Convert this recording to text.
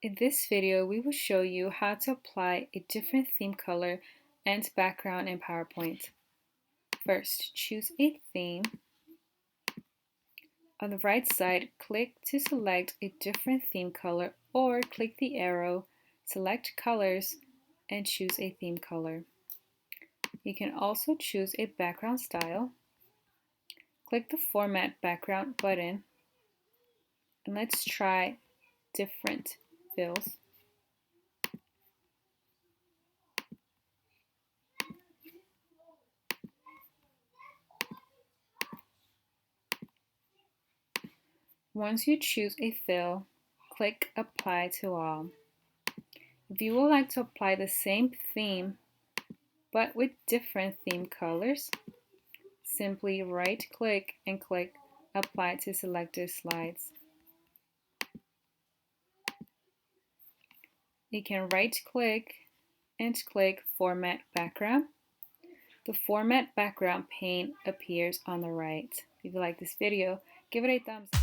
In this video, we will show you how to apply a different theme color and background in PowerPoint. First, choose a theme. On the right side, click to select a different theme color or click the arrow, select colors, and choose a theme color. You can also choose a background style. Click the Format Background button, and let's try different fills. Once you choose a fill, click Apply to All. If you would like to apply the same theme but with different theme colors, simply right-click and click Apply to Selected Slides. You can right-click and click Format Background. The Format Background pane appears on the right. If you like this video, give it a thumbs up.